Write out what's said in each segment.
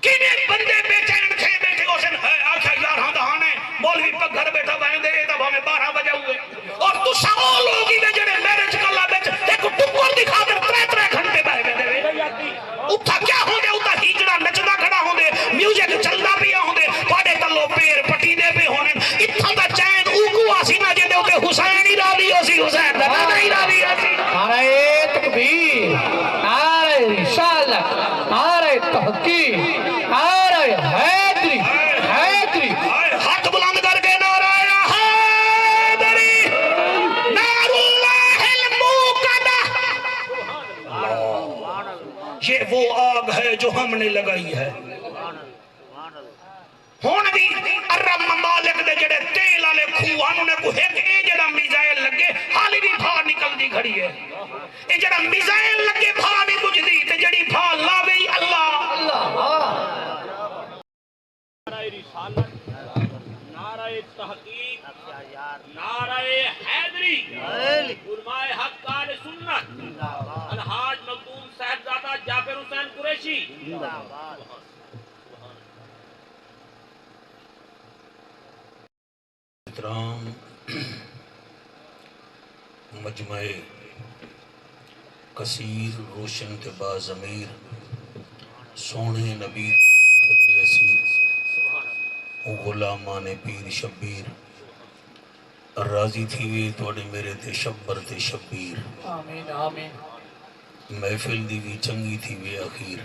کنے بندے بے چین تھے بیٹھے اسن ہے آکھا یار ہاں دہانے مولوی پا گھر بیٹھا بہن دے ایتا ہمیں 12 بجے ہوئے اور تو ساؤ لوگی میں جڑے میرج کلا بیچ ایک ٹکر دکھا دے 3 گھنٹے بہ دے اتھا کیا ہوں دے اتھا ہیجڑا نچنا کھڑا ہوں دے میوزک چلدا پیا ہوں دے پاڑے تلو پیر پٹی دے پہ ہونے اتھا دا چین اوگو آسی نہ جے دے ہوتے حسین ہی راوی ہو سی حسین دا نہیں راوی ہو سی نعرہ تکبیر، نعرہ رسالت، نعرہ تحقیق، نعرہ حیدری، حیدری، ہاتھ بلند کر کے نعرہ حیدری نار اللہ الموقدہ یہ وہ آگ ہے جو ہم نے لگائی ہے ہون بھی عرب ممالک دے جڑے تیل آلے کھوانوں نے کو ایک اے جڑا میزائل لگے حالی بھی بھا نکل دی کھڑی ہے اے جڑا میزائل لگے بھا نہیں بجھ دی تے جڑی بھا لاوی اللہ نعرہ رسالت، نعرہ تحقیق، نعرہ حیدری، علماء حق اہل سنت، الحاج مخدوم صاحبزادہ جعفر حسین قریشی احترام مجمع کثیر روشن کے بازمیر سونے نبی اسیر غلامان پیر شبیر راضی تھی وی توڑے میرے تے شبر تے شبیر آمین آمین محفل دی وی چنگی تھی وی آخیر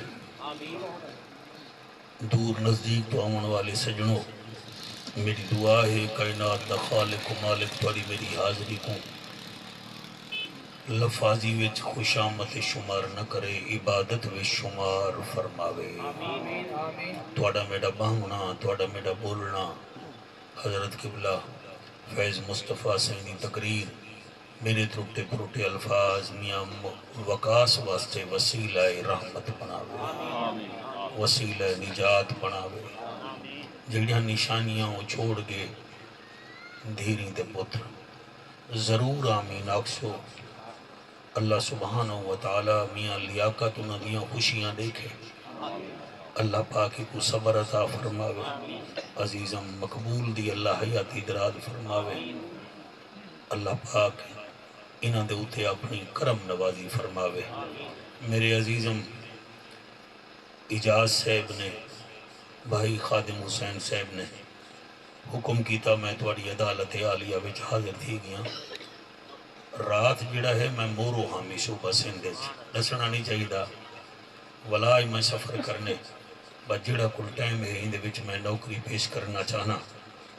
دور نزدیک تو آمن والے سجنوں میری دعا ہے کائنات دا خالق و مالک توڑی میری حاضری کو لفاظی وچ خوش آمد شمار نہ کرے عبادت وچ شمار فرماوے توڑا میڈا بانگنا توڑا میڈا بولنا حضرت قبلہ فیض مصطفیٰ سینی تقریر میرے ترٹے پروٹے الفاظ میاں وقاس واسطے وسیلہ رحمت بناوے وسیلہ نجات بناوے جڑیاں نشانیاں چھوڑ گے دھیری دے پتر ضرور آمین اکسو اللہ سبحانہ وتعالی میاں لیاقت انہاں دیاں خوشیاں دیکھے اللہ پاکی کو صبر عطا فرماوے عزیزم مقبول دی اللہ حیاتی دراد فرماوے اللہ پاک انہاں دے اتے اپنی کرم نوازی فرماوے میرے عزیزم اجاز صاحب نے بھائی خادم حسین صاحب نے حکم کیتا میں توڑی عدالت عالیہ وچ حاضر تھی گیا رات جڑا ہے میں مورو ہامی صوبہ سندھ دسنا نہیں چاہیے دا ولائی میں سفر کرنے بس جڑا کل ٹائم ہے ہندے وچ میں نوکری پیش کرنا چاہنا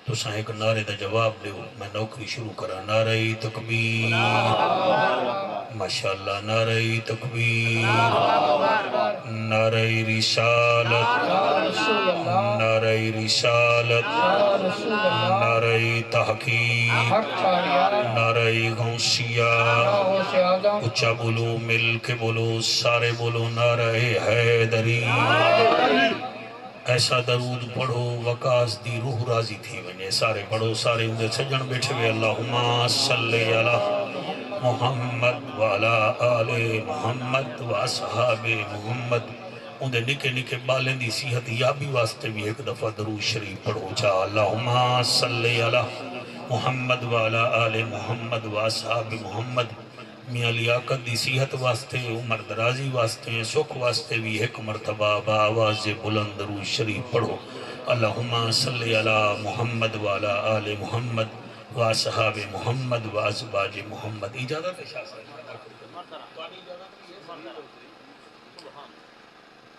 تو ساں ایک نعرے دا جواب دیو میں نوکری شروع کرا نعرہ تکبیر ماشاءاللہ نعرہ تکبیر نعرہ رسالت نعرہ رسالت نعرہ تحقیق نعرہ غوثیہ اچھا بولو مل کے بولو سارے بولو نعرہ حیدری ایسا درود پڑھو وقاس دی روح راضی تھی ونے سارے پڑھو سارے اندھے سجن بیٹھے ہوئے اللہم صلی علی محمد وعلا آل محمد واصحاب محمد اندھے نکے نکے بالیں دی صحت یابی واسطے بھی ایک دفعہ درود شریف پڑھو چاہ اللہم صلی علی محمد وعلا آل محمد واصحاب محمد میاں لیاقت دی صحت واسطے عمر درازی واسطے سکھ واسطے بھی ایک مرتبہ بآواز بلند درود شریف پڑھو اللہم صلی علی محمد وعلا آل محمد واصحاب محمد وازواج محمد اجازت ہے شاہ صاحب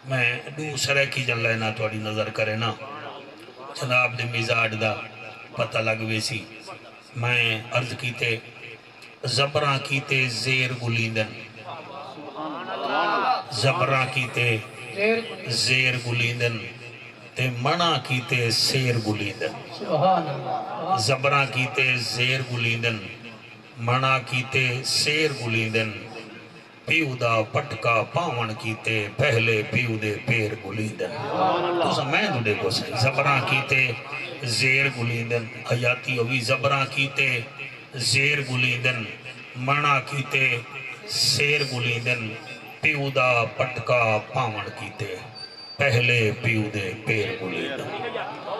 میں دوسرے کی جن لینا توڑی نظر کرے نا جناب دے مزاج دا پتہ لگوے سی میں عرض کیتے زبراں کیتے زیر گلیندن زبراں کیتے زیر گلیندن تے منع کیتے سیر گلیندن زبراں کیتے زیر گلیندن منع کیتے سیر گلیندن پیو دا پٹکا پاون کیتے پہلے پیو دے پیر گلیندن تو سمیں دے کو سہی زبراں کیتے زیر گلیندن حیاتی ہوئی زبراں کیتے زیر گلیندن منع کیتے سیر گلیندن پیو دا پٹکا پاون کیتے پہلے پیو دے پیر بولے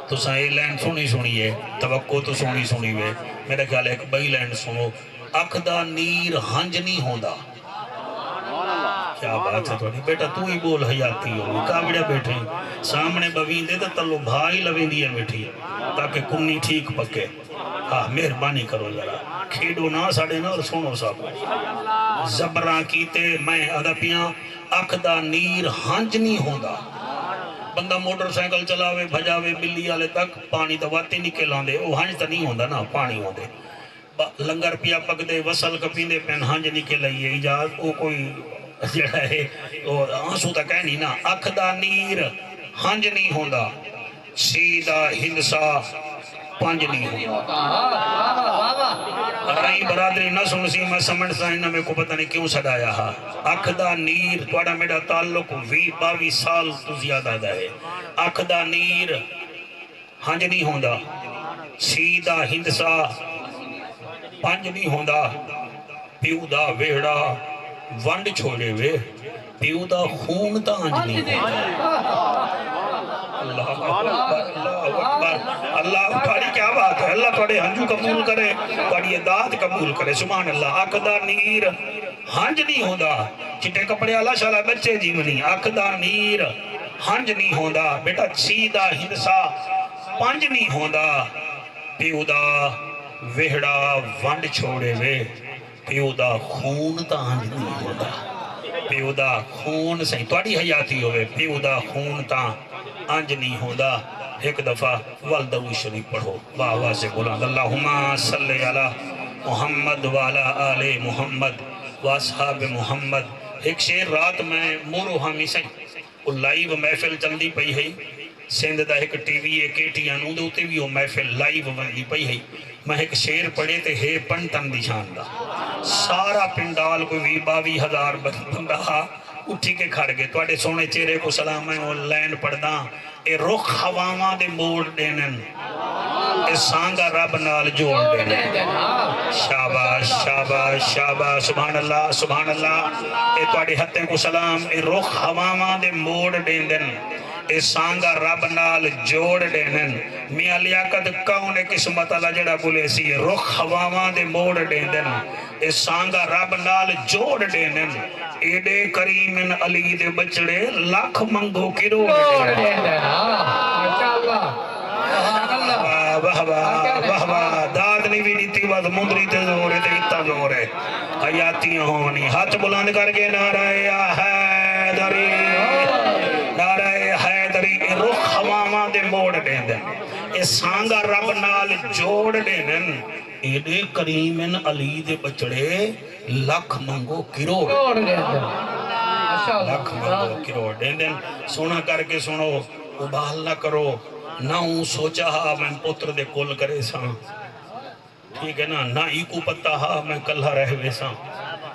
تو یہ لائن سنی ہے توقع تو سنی وے میرا خیال ہے ایک بئی لائن سنو اکھ دا نیر ہنج نہیں ہوندا کیا بات ہے تھوڑی بیٹا تو ہی بول حیاتی ہو کاوڑیا بیٹھے سامنے بوین دے تو تلو بھائی لوین دیا بیٹھی تاکہ کنی ٹھیک پکے ہاں مہربانی کرو ذرا کھیڑو نہ ساڑے نہ اور سنو صاحب زبراں کیتے میں ادپیاں اکھ دا نیر ہنج نہیں ہوندا بندہ موٹر سائیکل چلاوے بھجاوے بلی آلے تک پانی تو واتی نکل آندے وہ ہنج تو نہیں ہوندا نا پانی ہوندے لنگر پیا پک دے وصل کپیندے پین ہنج نکل آئیے اجاز وہ کوئی جڑا ہے آنسو تا کہنی نا اکھ دا نیر ہنج نہیں ہوندا سیدھا ہندسا پانچ نہیں ہوندا رہی برادری نہ سن سی میں سمجھ سائنہ میں کو پتہ نہیں کیوں صدایا ہا اکھ دا نیر توڑا میرا تعلق 22 سال تو زیادہ دا ہے اکھ دا نیر ہنج نہیں ہوندا سیدھا ہندسا پانچ نہیں ہوندا پیو دا ویڑا ونڈ چھوڑے وے پیو دا خون تا ہنج نہیں ہوندا اللہ اکبر اللہ تھوڑی کیا بات ہے اللہ تھوڑے ہنجو قبول کرے تھوڑی اداد قبول کرے سبحان اللہ اکھ دا نیر ہنج نہیں ہوندا چٹے کپڑے اللہ شالا بچے جیونی اکھ دا نیر ہنج نہیں ہوندا بیٹا سیدھا ہندسا پانچ نہیں ہوندا پیو دا وہڑا ونڈ چھوڑے وے پیو دا خون تا ہنج نہیں ہوندا پیو دا خون سہی توڑی حیاتی ہوئے پیو دا خون تا انج نہیں ہوندا ایک دفعہ والدروی شریف پڑھو واہ واہ سے بلند اللہم صلی علی محمد وعلا آل محمد واصحاب محمد ایک شیر رات میں مورو ہمی سے لائیو محفل چلدی پئی ہے سندھ دا ایک ٹی وی ہے کیٹی انہوں دے ہوتے بھی وہ محفل لائیو بندی پئی ہے میں ایک شیر پڑھے تے ہے پنٹن دی شان دا سارا پنڈال کوئی 22,000 بندہ اٹھی کے کھڑ گئے توڑے سونے چہرے کو سلام ہے وہ لین پڑھدا اے رخ ہواواں دے موڑ دینن اے سانگا رب نال جوڑ دینن شاباش شاباش شاباش سبحان اللہ اے توڑے ہتھیں کو سلام اے رخ ہواواں دے موڑ دینن اے سانگا رب نال جوڑ دینن میاں لیاقت کون قسمت اللہ جڑا بولے سی رخ ہواواں دے موڑ دینن اے سانگا رب نال جوڑ دینن ایڈے کریمن علی دے بچڑے لاکھ منگو کروڑ دینن واہ واہ داد نہیں بھی دیتی بات مندری تے زورے تے اتنا زورے حیاتیاں ہونی ہاتھ بلند کر کے نعرہ حیدری نعرہ حیدری رخ ہواواں دے موڑ دینن اے سانگا رب نال جوڑ دینن ایڈے کریمن علی دے بچڑے لکھ منگو کروڑ لکھ منگو کروڑ دین سونا کر کے سنو ابال نہ کرو نہ ہوں سوچا ہا میں پتر دے کول کرے ساں ٹھیک ہے نا نہ ہی کو پتہ ہا میں کلہ رہ وے ساں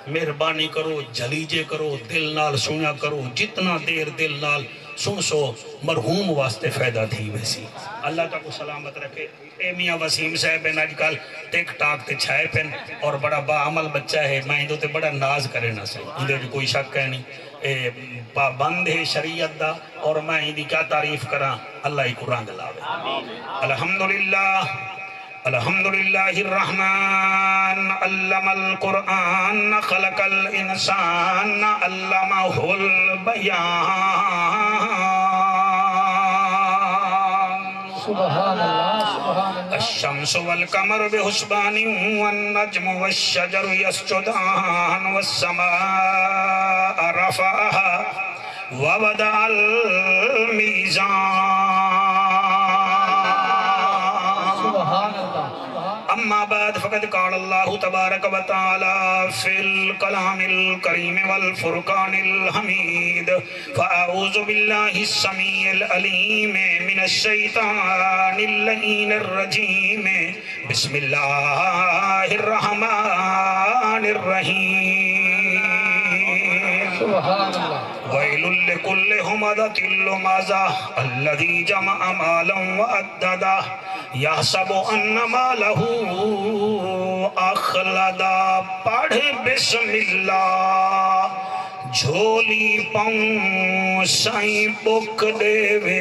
مہربانی کرو جلیجے کرو دل نال سنیا کرو جتنا دیر دل نال سن سو مرحوم واسطے فائدہ تھی ویسی اللہ کا کو سلامت رکھے اے میاں وسیم صاحب ہیں آج کل ٹک ٹاک تے چھائے پین اور بڑا باعمل بچہ ہے میں اندھو تے بڑا ناز کرے نہ سہی اندھے جو کوئی شک ہے نہیں اے پابند ہے شریعت دا اور میں اندھی کیا تعریف کراں اللہ ہی قرآن دلاوے الحمدللہ الحمدللہ الرحمن علم القرآن خلق الانسان علمہ البیان سبحان اللہ الشمس والقمر بحسبان والنجم والشجر يسجدان والسماء رفعها ووضع الميزان اما بعد فقد قال الله تبارك وتعالى في الكلام الكريم والفرقان الحميد فأعوذ بالله السميع العليم من الشيطان اللعين الرجيم بسم الله الرحمن الرحيم سبحان الله ويل لكل همزة لمزة الذي جمع مالا وعدده يحسب أن ماله أخلدا پڑھ بسم اللہ جھولی پاؤں سائیں بک دیوے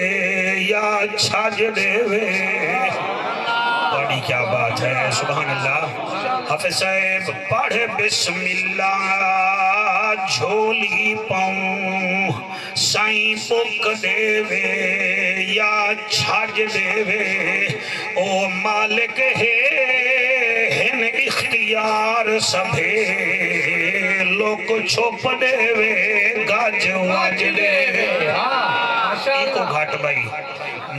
یا چھاج دیوے. بڑی کیا بات ہے، سبحان اللہ. حافظ صاحب پڑھ بسم اللہ. جھولی پاؤں سائیں بک دیوے یا چھاج دیوے. او مالک ہے ہن اختیار سبھے. لوگ چھپ دیوے گاج واج دیوے. ایک گھاٹ بھائی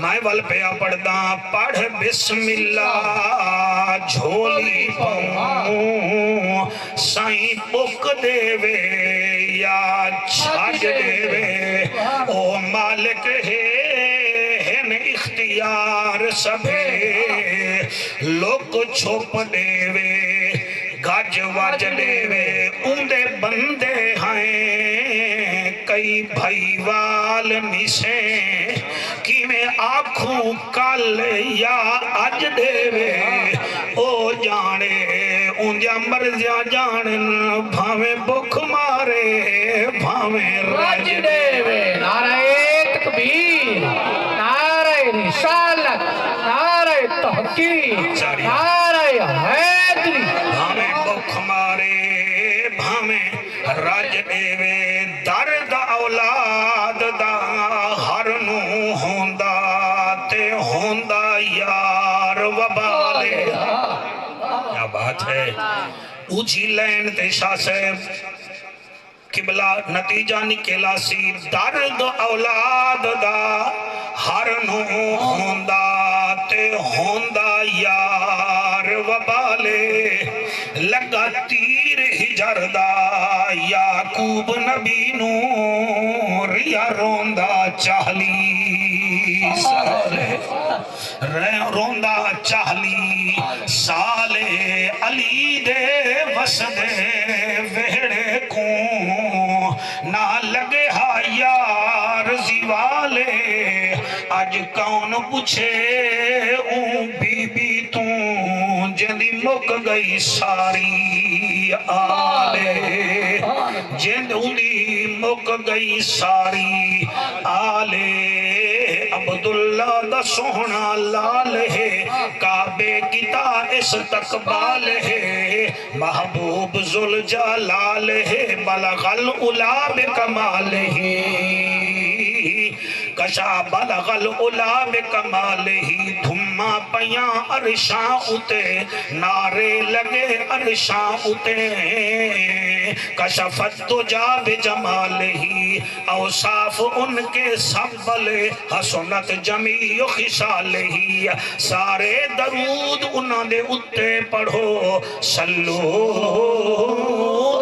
میں وال پیا پڑھدا. پڑھ بسم اللہ. جھولی پاؤں سائیں بک دیوے یا چھاج دیوے. او مالک ہے ہن اختیار سبھے. لوگ چھپ دیوے گاج واج دیوے. اندے بندے ہیں کئی بھائی وال نسیں. کی میں آنکھوں کل یا اج دیوے. او جانے اندیا مرضیاں جانن. بھاویں بکھ مارے بھاویں رج دیوے. نعرہ تکبیر، نعرہ رسالت، نعرہ تحقیق، نعرہ حیدری. بھاویں بکھ مارے بھاویں رج دیوے. درد اولاد دا ہر نو ہوندا تے ہوندا یار وبالے. کیا بات ہے. اونچی لین تے شاہ صاحب قبلہ نتیجہ نکلا سی. درد اولاد دا ہر نو ہوندا تے ہوندا یار وبالے. لگا تیر ہجر دا یعقوب نبی نو ریا روندا چاہلی سالے. روندا چاہلی سالے. علی دے وسدے ویڑے کو نہ لگے ہا یار زیوالے. اج کون پوچھے اون بی بی تو جندی مک گئی ساری آلے. جند اندی مک گئی ساری آلے. عبداللہ دا سوہنا لال ہے. کعبے کی تا استقبال ہے. محبوب ذوالجلال ہے. بلغ العلا بکمال ہی. کشا بلغ العلا بکمال ہی. دھما پیاں عرشاں اتے نعرے لگے عرشاں اتے. کشفت تجا بجمال ہی. اوصاف ان کے سبلے حسنت جمیع خصال ہی. سارے درود انہاں دے اتے پڑھو. صلو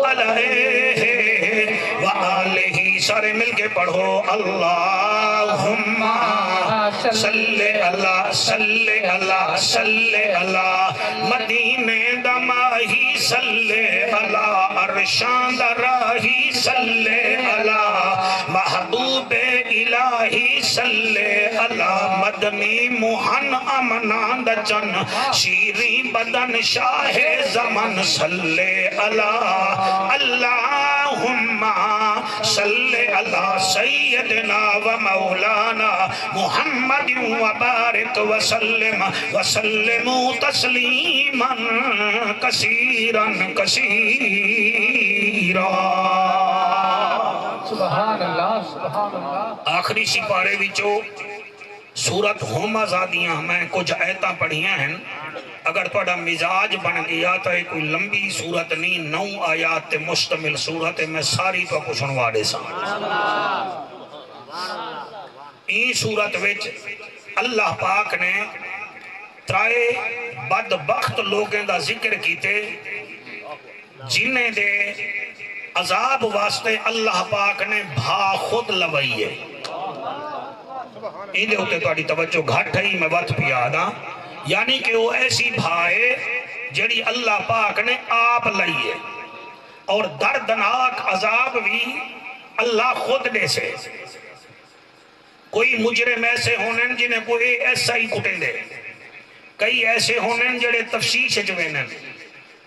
علیہ وآلہ. سارے مل کے پڑھو. اللہم صلی اللہ صلی اللہ صلی اللہ. مدینے دا ماہی صلی اللہ. عرشان دا راہی صلی اللہ. محبوب الہی صلی اللہ. مدنی محن امنان دا چن شیریں بدن شاہ زمن صلی اللہ. اللہم صلی اللہ سیدنا و مولانا محمد وبارک وسلم وسلم تسلیما کثیرا کثیرا. سبحان اللہ، سبحان اللہ. آخری سپارے وچوں سورت ہوم آزادیاں میں کچھ آیتاں پڑھیاں ہیں. اگر توڑا مزاج بن گیا تو ایک کوئی لمبی صورت نہیں، 9 آیات تے مشتمل صورت ہے. میں ساری تو کو سنوا دے ساں. این صورت وچ اللہ پاک نے ترائے بدبخت لوگیں دا ذکر کیتے جنہیں دے عذاب واسطے اللہ پاک نے بھا خود لوائی ہے. ایندے ہوتے توڑی توجہ گھٹ ہے میں وقت پیا دا. یعنی کہ وہ ایسی بھائے جڑی اللہ پاک نے آپ لئی ہے. اور دردناک عذاب بھی اللہ خود دے سے. کوئی مجرم ایسے ہونے جنہیں کوئی ایسا ہی کٹیں دے. کئی ایسے ہونے جڑے تفشیش جوینن.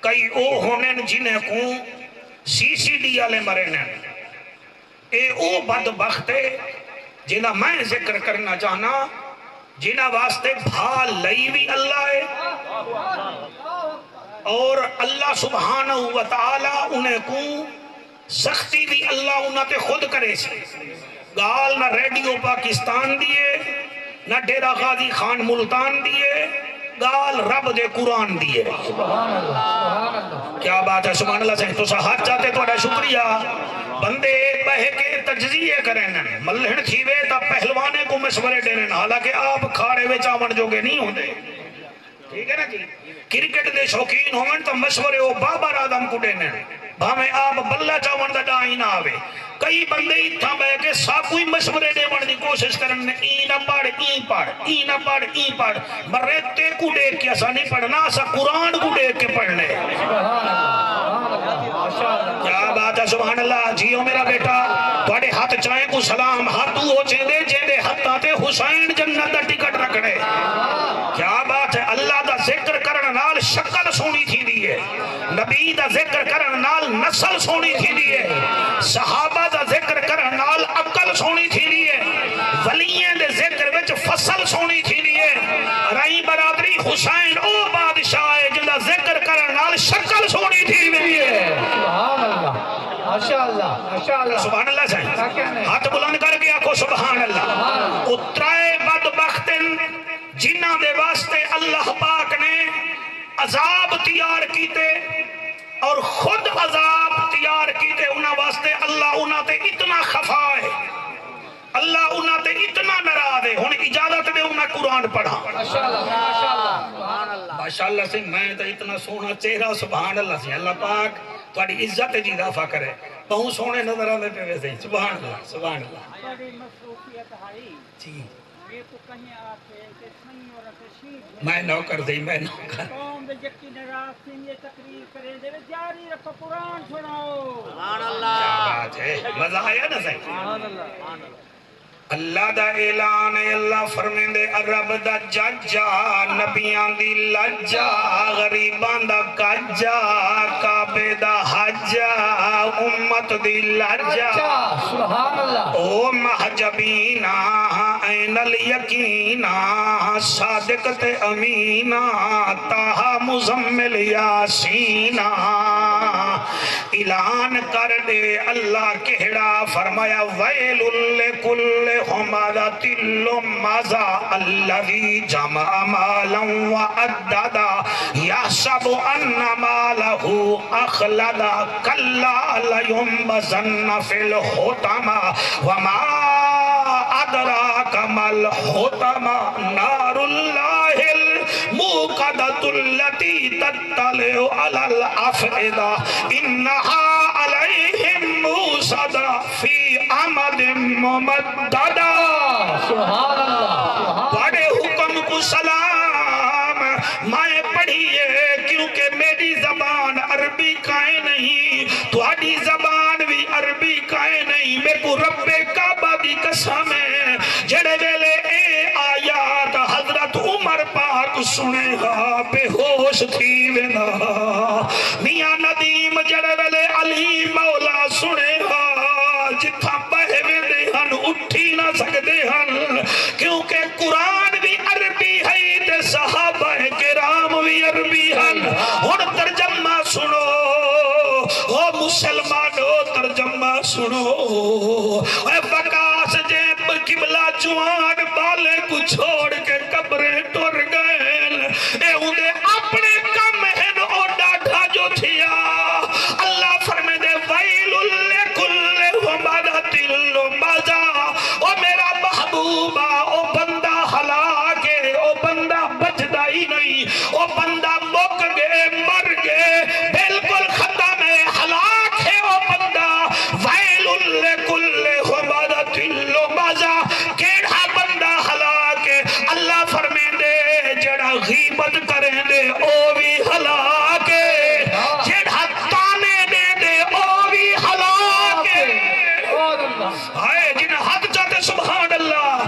کئی او ہونے جنہیں کو سی ڈی آلے مرنن. اے او بدبخت ہے جنہ میں ذکر کرنا چاہنا، جنہ واسطے بھا لئی بھی اللہ ہے اور اللہ سبحانہ وتعالی انہیں کو سختی بھی اللہ انہیں تے خود کرے سی۔ گال نہ ریڈیو پاکستان دیئے، نہ ڈیرہ غازی خان ملتان دیئے، گال رب دے قرآن دیئے۔ کیا بات ہے، سبحان اللہ سے تو ساتھ چاہتے تو اڑا شکریہ۔ بندے بہے کے تجزیے کریں ملہن تھیوے تا پہلوانے کو مشورے دینے، حالانکہ آپ کھاڑے وے چاون جوگے نہیں ہوندے، ٹھیک ہے نا جی۔ کرکٹ دے شوقین ہومن تا مشورے او بابر آدم کو دینے، بھامیں آپ بلہ چاون دا ڈائیں نہ آوے۔ کئی بندے اتھا بے کے ساکوئی مشورے دے بڑھنی کوشش کرنے، ای نہ پڑھ ای پڑھ ای نہ پڑھ ای پڑھ، مرتے کو دیکھ کے اسا نہیں پڑھنا، اسا قرآن کو دیکھ کے پڑھنے۔ کیا بات ہے، سبحان اللہ۔ جیو میرا بیٹا توڑے ہاتھ چاہیں کو سلام، ہاتھ ہو چیندے جیندے ہاتھ آتے حسین جنت دا ٹکٹ رکھنے۔ کیا بات ہے، اللہ دا ذکر کرن نال شکل سونی تھی دیئے، نبی دا ذکر کرن نال نسل سونی تھی دیئے، صحابہ دا ذکر کرن نال عقل سونی تھی دیئے، ولیین دے ذکر وچ فصل سونی تھی دیئے۔ رہی برادری حسین او بادشاہ ہے جن دا ذکر کرن نال شکل سونی تھی دیئے۔ سبحان اللہ، ماشاءاللہ ماشاءاللہ، سبحان اللہ سے ہاتھ بلند کر کے آکھو سبحان اللہ۔ اترائے بدبختن جنہ دے واسطے اللہ پاک نے عذاب تیار کیتے اور خود عذاب تیار کیتے، انہاں واسطے اللہ انہاں تے اتنا خفا ہے، اللہ انہاں تے اتنا ناراض ہے۔ ہن اجازت دے انہاں قرآن پڑھا۔ ماشاءاللہ ماشاءاللہ ماشاءاللہ سے میں تو اتنا سونا چہرہ سبحان اللہ سے، اللہ پاک تھوڑی عزت جی اضافہ کرے، بہت سونے نظر آنے پہ ویسے ہی، سبحان اللہ سبحان اللہ۔ بڑی مصروفیت ہے جی یہ تو کہیں آتے کہ سنی اور تشہیر میں نوکر دی، میں نوکر۔ قوم دے یقین راست یہ تقریر کریں دے جاری رکھو، قرآن سناؤ۔ کیا بات ہے، مزہ آیا نا صحیح۔ اللہ دا اعلان ہے، اللہ فرمین دے رب دا ججا، نبیان دی لجا، غریبان دا کجا، کعبے دا حجا، امت دی لجا۔ سبحان اللہ، او محجبینا این الیقینا، صادق تے امینا، تاہا مزمل یاسینا۔ اعلان کر دے اللہ کہڑا، فرمایا ویل لکل حمزۃ لمزہ الذی جمع مالا وعددا یحسب ان مالہ اخلدا کلا لینبذن فی الحطمہ وما ادراک ما الحطمہ نار اللہ الموقدۃ التي تطلع على الافئدہ انہا علیہم موصدہ فی امد ممددہ۔ سبحان اللہ، بڑے حکم کو سلام میں پڑھیے، کیونکہ میری زبان عربی کائیں نہیں، تھوڑی زبان بھی عربی کائیں نہیں۔ میں کو رب کعبہ دی قسم ہے، جڑے ویلے اے آیات حضرت عمر پاک سنے گا بے ہوش تھی وینا، میاں ندیم جڑے ویلے علی مولا سنے گا جتھا بہے ویندے ہن اٹھی نہ سکدے ہن، کیونکہ قرآن بھی عربی ہے تے صحابہ کرام بھی عربی ہن۔ ہن ترجمہ سنو او مسلمانو، ترجمہ سنو۔ اے بکاس جے قبلہ جوان بالے کو چھوڑ کے قبریں ٹر گئے، اے انہیں اپنے کم ہن او ڈاٹھا جو تھیا۔ اللہ فرمے دے ویل لکل ہمزۃ لمزہ، او میرا محبوبہ او بندہ ہلاک ہے، او بندہ بچدا ہی نہیں، او بندہ مک گئے مر گئے بالکل ختم ہے، ہلاک ہے او بندہ۔ ویل لکل ہمزۃ لمزہ، کیڑا بندہ ہلاک ہے؟ اللہ فرمے دے جڑا غیبت کریں دے او بھی ہلاک ہے، جڑا تانے دے دے او بھی ہلاک ہے۔ ہائے جن حد چاہتے سبحان اللہ،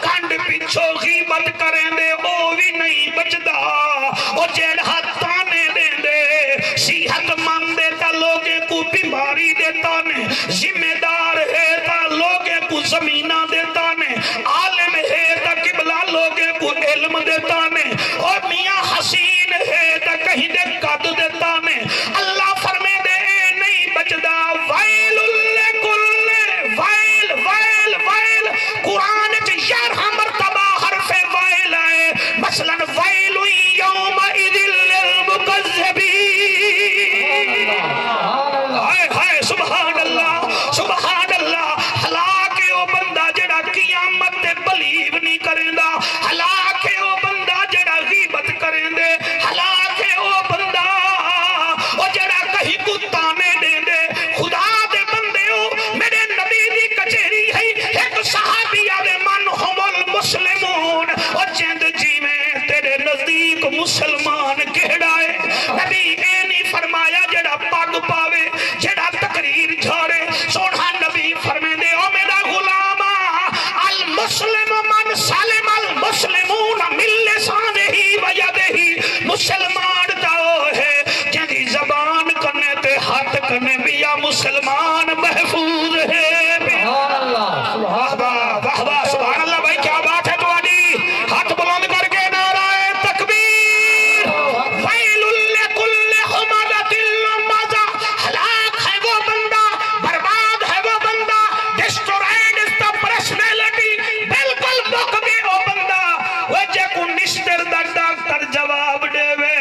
کانڈ پیچھو غیبت کریں دے او بھی نہیں بچدا، او جڑا تانے دے دے صحت مند دیتا لوگے کو بیماری دیتا نے، ذمہ دار ہے جڑا قیامت تے بلیو نہیں کریندا ہلاک ہے او بندہ جڑا غیبت کریندے ہلاک ہے او بندہ او جڑا کہیں کو تانے دیندے خدا دے بندے او میرے نبی دی کچہری ہے ایک صحابی آدے من ہم المسلمون او جند جی میں تیرے نزدیک مسلمان کہڑا ہے نبی اے نہیں فرمایا جڑا پاگ پاوے جڑا تقریر جھاڑے سونا نبی فرمے دے او میرا غلامہ المسلم من سالم المسلمون من لسانہی ویدہی مسلمان داؤ ہے جنہی زبان کرنے تے ہاتھ کرنے بیا مسلمان محفوظ ہے سبحان اللہ سبحان اللہ واہ واہ سبحان اللہ بھائی کیا بات ہے تمہاری ہاتھ بلند کر کے نعرہ تکبیر ویل لکل حمزۃ لمزہ ہلاک ہے وہ بندہ برباد ہے وہ بندہ ڈسٹرائڈ از دا پرسنالٹی بالکل مک گئے وہ بندہ وہ جے کو نشتر دا ڈاکٹر جواب دے وے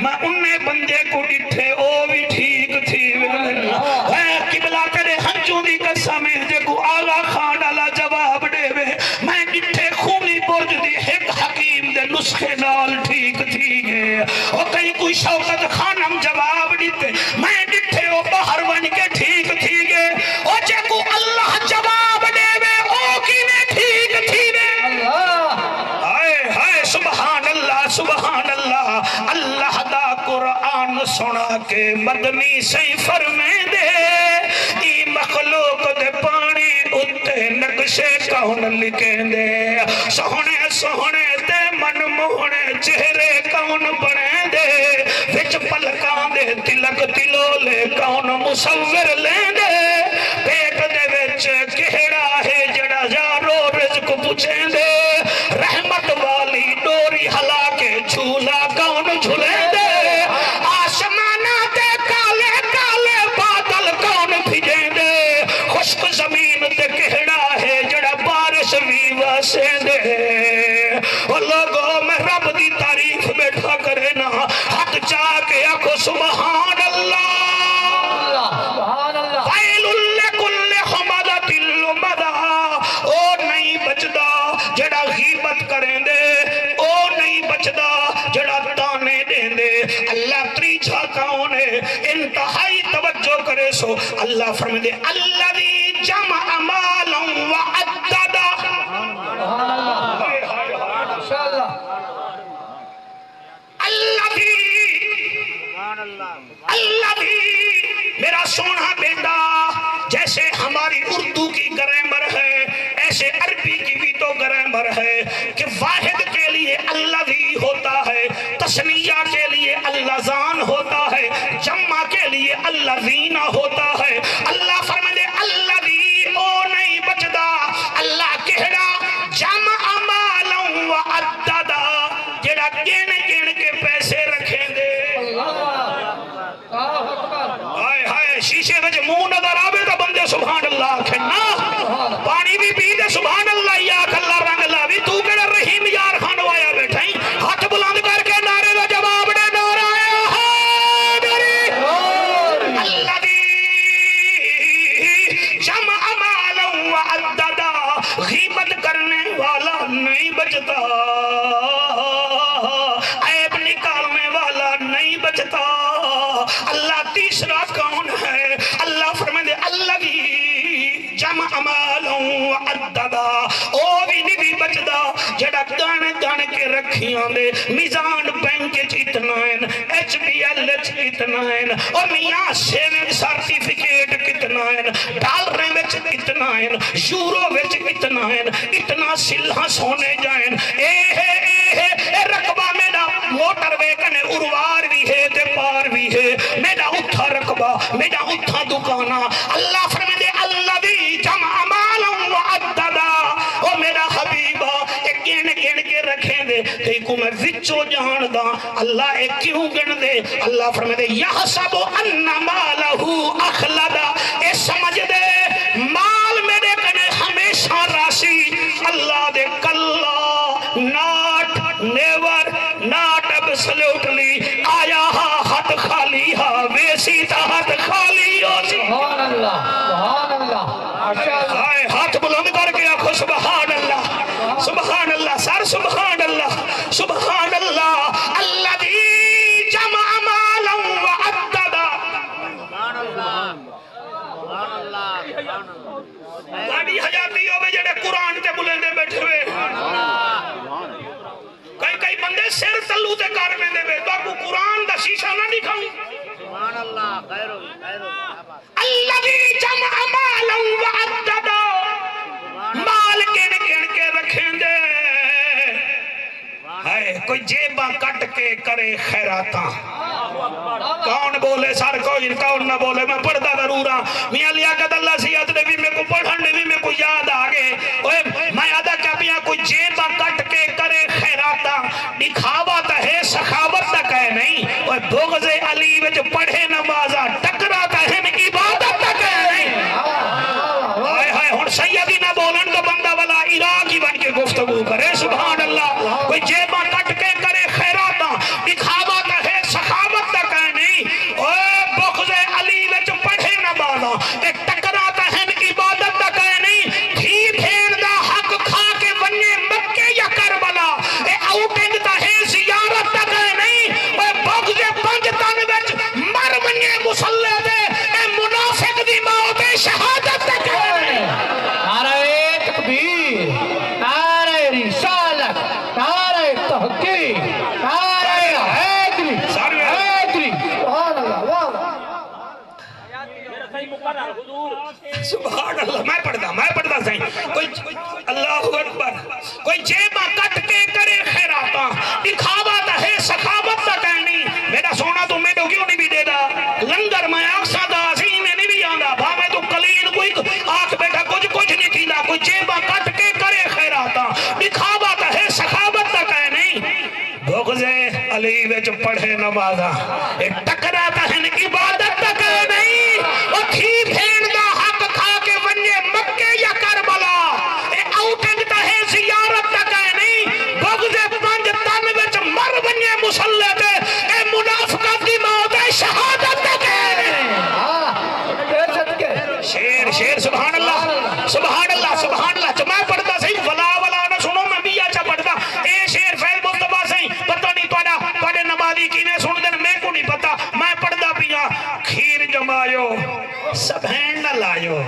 میں انہیں بندے کو ڈٹھے او بھی ٹھیک تھی اے قبلہ تیرے ہنچوں دی قسم ہے جے کو آغا خان ڈالا جواب دے وے میں ڈٹھے خونی برج دی ایک حکیم دے نسخے نال ٹھیک تھی گئے او کہیں کوئی شوکت خانم جواب دیتے میں ڈٹھے او باہر ون کے ٹھیک تھی گئے او جے کو اللہ جواب دے وے او کی میں ٹھیک تھی گئے ہائے ہائے سبحان اللہ سبحان اللہ اللہ دا قرآن سنا کے مدنی سے فرمے دے ای مخلوق دے پانی اتے نقشے کون لکھیں دے سونے سونے تے من موہنے چہرے کون بنے دے وچ پلکان دے تلک تلولے کون مصور لیں دے پیٹ دے وچ کہڑا ہے جڑا جارو رزق پوچھیں دے رحمت والی ڈوری ہلا کے جھولا کون جھلیں دے آسمانہ دے کالے کالے بادل کون بھیجیں دے خشک زمین تے کہڑا ہے جڑا بارش بھی واسے دے او لوگوں میں رب دی تعریف بیٹھا کرے نا ہاتھ چاہ کے آکھو سبحان اللہ سبحان اللہ ویل لکل حمزۃ لمزہ او نہیں بچدا جڑا غیبت کریں دے او نہیں بچدا جڑا تانے دیں دے اللہ تریچھا کون ہے انتہائی توجہ کرے سو اللہ فرمے دے الذی جمع مالا وعددا سبحان اللہ ماشاءاللہ اللہ میرا سونا بیٹا جیسے ہماری اردو کی گرامر ہے ایسے عربی کی بھی تو گرامر ہے کہ واحد کے لیے اللہ بھی ہوتا ہے تثنیہ کے لیے اللہ زان ہوتا ہے جمع کے لیے اللہ زینہ ہوتا ہے اللہ فرمائے اللہ بھی او نہیں بچدا اللہ کہڑا جمع مالا وعددا جڑا گن گن کے پیسے رکھیں دے ہائے ہائے شیشے وچ منہ نظر آوے تے بندے سبحان اللہ کھنا پانی بھی پی دے سبحان اللہ یا اللہ رنگ لاوی تو کیڑا رحیم یار خان وایا بیٹھا ہی ہاتھ بلند کر کے نعرے دا جواب دے نعرہ حیدری الذی جمع مالا وعددا غیبت کرنے والا نہیں بچتا عیب نکالنے والا نہیں بچتا اللہ تیسرا کون ہے اللہ فرمائے دے اللہ بھی جمع مالا وعددا او بھی نہیں بچدا جڑا گانے گانے کے رکھیاں دے میزان بینک اتنا ہے ایچ بی ایل اتنا ہے اور میاں سیونگ سرٹیفکیٹ کتنا ہے ڈالرے وچ اتنا ہے یورو وچ اتنا ہے اتنا سلہاں سونے جائیں اے رقبہ میرا موٹر وے کنے اروار بھی ہے تے پار بھی ہے میرا اتھا رقبہ میرا اتھا دکانا اللہ فرمائے دے اللہ بھی جمع مالا وعددا او میرا حبیبہ ایک گن گن کے رکھیں دے تے کو میں وچو جان دا اللہ ایک کیوں گن دے اللہ فرمائے دے یحسب ان مالہ اخلدا اے سمجھ دے مال میرے کنے ہمیشہ راسی اللہ دے کلا not never not absolutely آیا ہاتھ خالی ویسی تا ہاتھ خالی ہو سبحان اللہ ماشاءاللہ ہاتھ بلند کر کے آنکھوں تے بلندے بیٹھے ہوئے کئی بندے سر تلو تے کار میں دے تو آپ کو قرآن دا شیشہ نہ دکھاؤں سبحان اللہ خیر الذی جمع مالا وعددا مال گن کے رکھیں دے ہے کوئی جیباں کٹ کے کرے خیراتاں کون بولے سر کوئی کون نہ بولے میں پڑھتا ضرور ہاں میاں لیاقت اللہ سیاد نے بھی میں کو پڑھن نے بھی میں کو یاد آگے میں آدھا کیا پیا کوئی جیباں کٹ کے کرے خیراتاں دکھاوا تا ہے سخاوت تک ہے نہیں بغض علی وچ پڑھے نمازاں ٹکراتا ہے عبادت تک ہے نہیں ہائے ہائے ہن سیدی نہ بولن تو بندہ والا عراقی بن کے گفتگو کرے سبحان اللہ کوئی جیباں کٹ کے کرے خیراتاں دکھاوا تا ہے سخاوت تک ہے نہیں بغض علی وچ پڑھے نمازاں ایک ٹکراتا ہے عبادت تک ہے نہیں تھی بھین دا حق کھا کے بننے مکے یا کربلا اے آؤٹنگ تا ہے زیارت تک ہے نہیں بغض پنج تن وچ مر بننے مسلح دے اے منافق دی موت شہادت تک ہے نعرہ تکبیر، نعرہ رسالت، نعرہ تحقیق، نعرہ حیدری، حیدری، سبحان اللہ، واہ میرا صحیح مقرر حضور سبحان اللہ میں پڑھتا صحیح کوئی اللہ اکبر کوئی جیباں کٹ کے کرے خیراتاں دکھاوا تا ہے سخاوت تک ہے نہیں میرا سونا تو میں تو کیوں نہیں بھی دے دا لنگر میں آکسا دا عظیم میں نہیں بھی آندا بھا میں تو قلین کوئی آنکھ بیٹھا کچھ نہیں تھیلا کوئی جیباں کٹ کے کرے خیراتاں دکھاوا تا ہے سخاوت تک ہے نہیں بغض علی وچ پڑھے نمازاں ایک ٹکراتا ہے عبادت تک ہے نہیں وہ تھی بھین دا حق کھا کے بننے مکے یا کربلا اے آؤٹنگ تا ہے زیارت تک ہے نہیں بغض پنج تن وچ مر بننے مسلح دے اے منافقت دی موت شہادت تک ہے شیر سبحان اللہ سبحان اللہ سبحان اللہ جو میں پڑھتا صحیح ولا نہ سنو میں بھی اچھا پڑھتا اے شیر فیض مصطفیٰ صحیح پتہ نہیں توڑے نمازی کی نے سن دن میں کو نہیں پتا میں پڑھتا پیا کھیر جمایو سبھین نہ لایو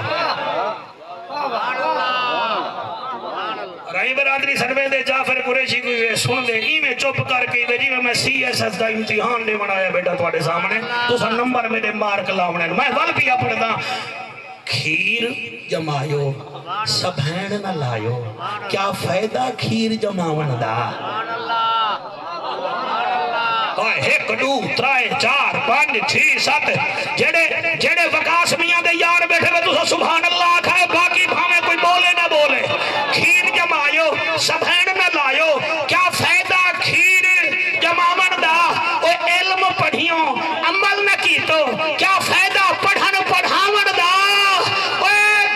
رائی برادری سنوے دے جعفر قریشی کوئی سن دے ای میں چپ کر کے دے جی میں سی ایس ایس دا امتحان دے بنایا بیٹا توڑے سامنے تو سا نمبر میں دے مارک لاؤنے میں ول پیا پڑھتا کھیر جمایو سبھین نہ لایو کیا فائدہ کھیر جماون دا ایک دو ترائے چار پانچ چھ سات جڑے وقاس میاں دے یار بیٹھے ہوئے تو سبحان اللہ کھائے باقی بھامے کوئی بولے نہ بولے کھیر جمایو سبھین نہ لایو کیا فائدہ کھیر جماون دا او علم پڑھیوں عمل نہ کی تو کیا فائدہ پڑھن پڑھاون دا او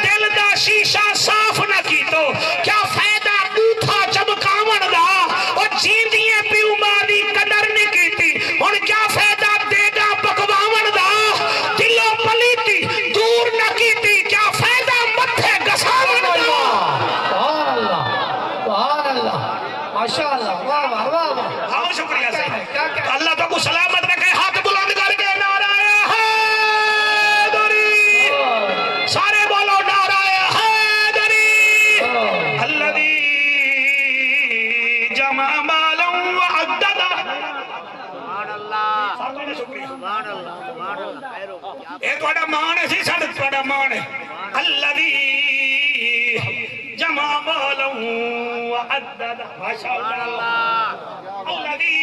دل دا شیشہ صاف نہ کی تو کیا فائدہ بوتھا چمکاون دا او جیندیے پیو مالی قدر نہیں کیتی ان کیا فائدہ دے گا پکواون دا دلوں پلیتی دور نہ کیتی کیا فائدہ متھے گساون دا سبحان اللہ، سبحان اللہ، ماشاءاللہ، واہ واہ واہ واہ ہاں شکریہ سے اللہ تو کو سلامت رکھے ہاتھ بلند کر کے نعرہ حیدری سارے بولو نعرہ حیدری الذی جمع مالا وعددا سبحان اللہ سبحان اللہ سبحان اللہ خیر اے توڑا مان ہے سی ساڑھ توڑا مان ہے الذی جمع مالا وعددا ماشاءاللہ الذی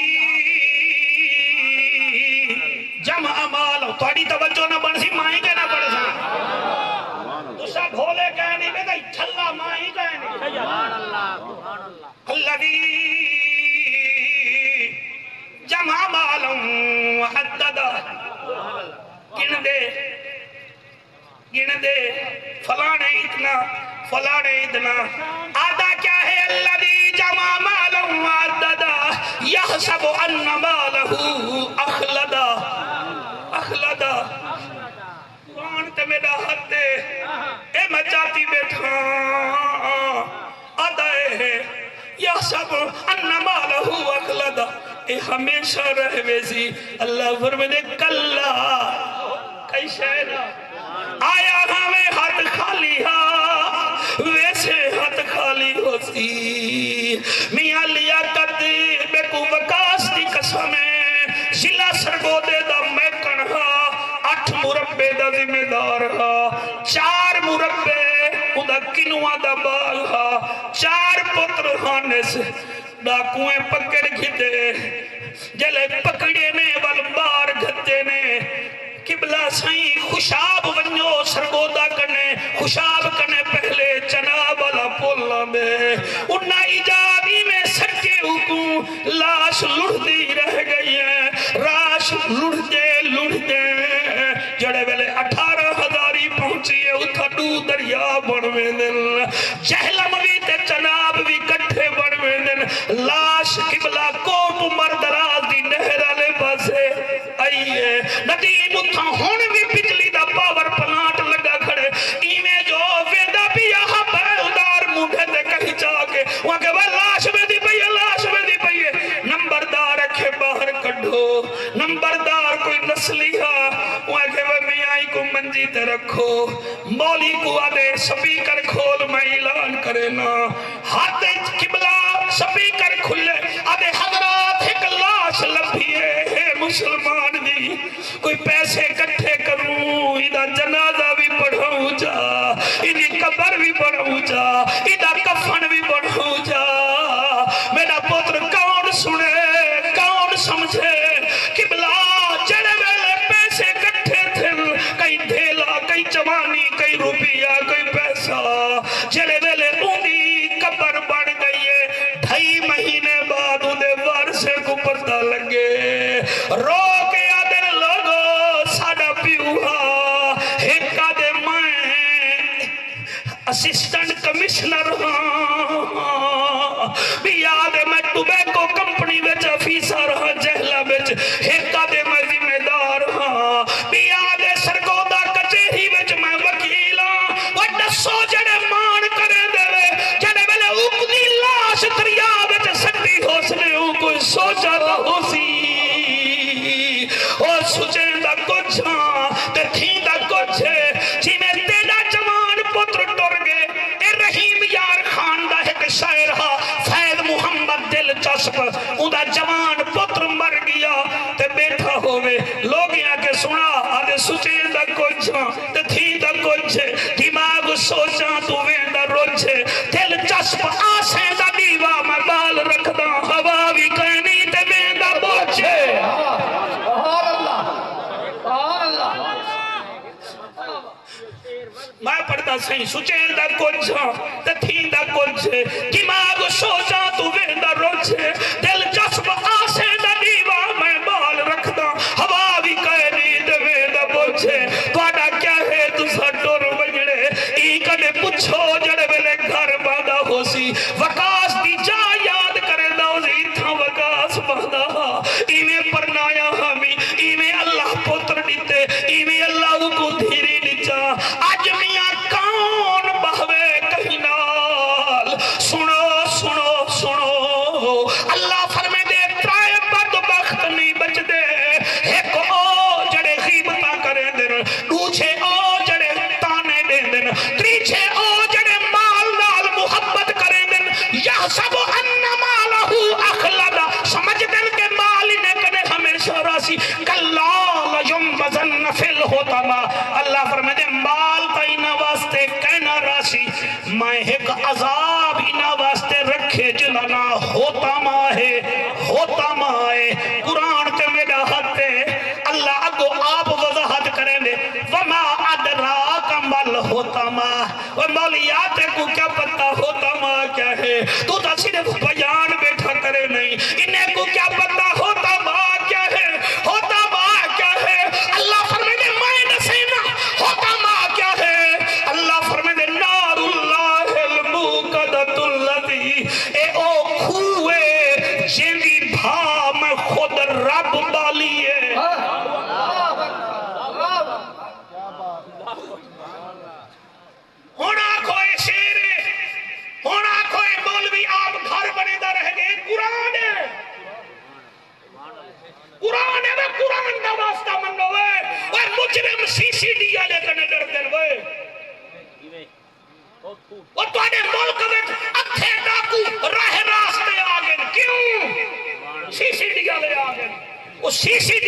جمع مالا توڑی توجہ نہ بن سی مائی کے نہ پڑھ سا تو سب بھولے کہنے میں دائی چھلا مائی کہنے سبحان اللہ سبحان اللہ الذی جمع مالا وعددا گن دے فلانے اتنا آدھا کیا ہے الذی جمع مالا وعددا یحسب ان مالہ اخلدا قرآن تے میرا حد دے اے میں چاہتی بیٹھا آدھا ہے یحسب ان مالہ اخلدا اے ہمیشہ رہے سی اللہ فرمائے کلا کئی شہر آیا ہمیں ہاتھ خالی ہاں ویسے ہاتھ خالی سی میاں لیاقت بے کو وکاس دی قسم ہے ضلع سرگودے دا میکن ہا 8 مربے دا ذمہ دار ہا 4 مربے ادا کنواں دا بال ہا 4 پتر ہانس ڈاکویں پکڑ گھتے جلے پکڑے نے والبار گھتے نے قبلہ سائیں خوشاب ونجو سرگودا کرنے خوشاب کرنے پہلے جناب والا پولا میں انہا ایجادی میں سکے حکم لاش لڑھ دی رہ گئی ہے راش لڑھ دے جڑے ویلے 18,000 پہنچی ہے اتھا دو دریا بڑھوے دن جہلم بھی تے جناب بھی کٹھے بڑھوے دن لاش قبلہ کوٹ مردراز دی نہرہ لے باسے آئیے ندیم اتھا ہونے بھی بجلی دا پاور پلانٹ لگا کھڑے ایمیں جو ویدہ بھی یہاں بیلدار مونڈے دے کہیں چاکے وہاں کہ وہ لاش میں دی پئیے نمبردار رکھے باہر کڑھو نمبردار کوئی نسلی ہا وہاں کہ وہ میائی کو منجی تے رکھو مولی کو آدھے سپیکر کھول میں اعلان کرے نا ہاتھ قبلہ سپیکر کھلے آدھے حضرات ایک لاش لبھیے مسلمان دی کوئی پیسے کٹھے کروں ادھا جنازہ بھی پڑھوں جا ادھی قبر بھی پڑھوں جا ادھا کفن بھی پڑھوں جا میرا پتر کون سنے کون سمجھے قبلہ جڑے ویلے پیسے کٹھے تھے کئی دھیلا کئی جوانی کئی روپیہ کئی پیسہ جڑے ویلے اونی قبر بڑھ گئی ہے 2.5 مہینے بعد انہیں وارسے کو پتہ لگے رو کے آدھر لوگو ساڑا پیوہا ایک آدھے میں اسسٹنٹ کمیشنر ہاں بھی آدھے میں ٹوبیکو کمپنی ویچ افیسر ہاں جہلہ ویچ ایک آدھے میں ذمہ دار ہاں بھی آدھے سرگودا کچھری ویچ میں وکیل ہاں وہ نسو جڑے مان کرے دے جڑے ویلے اکدی لاش دریا ویچ سکتی ہو سنے کوئی سوچا دا ہو سی اور سوچیں دا کچھ ہاں تے تھیں دا کچھ ہے جی میں تیڑا جوان پتر ٹر گئے اے رحیم یار خان دا ایک شاعر ہاں فید محمد دل چسپ اندھا جوان پتر مر گیا تے بیٹھا ہوئے لوگ یہاں کے سنا آدھے سوچیں دا کچھ ہاں تے تھیں دا کچھ ہے دماغ سوچاں تو ویندہ روچ ہے دل چسپ آسیں دا دیوا میں بال رکھ دا ہوا بھی کہنی تے ویندہ بوچھ ہے میں پڑھتا سہیں سوچیں دا کچھ تے تھیں دا کچھ دماغ سوچاں تو ویندہ روچ دل جسب آسیں دا دیوا میں بال رکھدا ہوا بھی کہنی تے ویندہ بوچھ توڑا کیا ہے تو سٹور بجڑے ای کنے پچھو جڑے ویلے گھر باندھا ہو سی وکاس دی جا یاد کرے دوزی تھا وکاس باندھا ایویں پرنایا ہمیں ایویں اللہ پتر دیتے ایویں اللہ کو دھیری نچا آج میاں کون بہوے کہیں نال سنو سنو سنو اللہ فرمے دے ترائے بدبخت نہیں بچ دے ایک او جڑے غیبتاں کریں دن دوچھے او جڑے تانے دیں دن تریچھے او جڑے مال نال محبت کریں دن یحسب ان مالہو اخلدا سمجھ دن کے مال نے کنے ہمیشہ راسی کلال ینبذن فی الحطمہ اللہ فرمائے دے مال کا انہا واسطے کہنا راسی میں ایک عذاب انہا واسطے رکھے جلنا ہوتا ماہ قرآن کے میرا حد ہے اللہ اگو آپ وضاحت کریں دے وما ادراک مل ہوتا ماہ وہ مولیات کو کیا پتہ ہوتا ماہ کیا ہے تو تا صرف بیان بیٹھا کرے نہیں انہیں کو کیا پتہ ہوتا ماہ کیا ہے ہوتا ماہ کیا ہے اللہ فرمائے دے میں نسینا ہوتا ماہ کیا ہے اللہ فرمائے دے نار اللہ الموقدت اللذی اے او کھوئے جیندی بھا میں خود رب بالیے ہونا کوئی شیر ہونا کوئی مولوی آپ گھر بنے دا رہ گئے قرآن ہے قرآن ہے قرآن دا واسطہ منو وے اور مجرم سی سی ڈی آلے کنے ڈر دن وے اور تو آنے ملک وچ اتھے ڈاکو CCD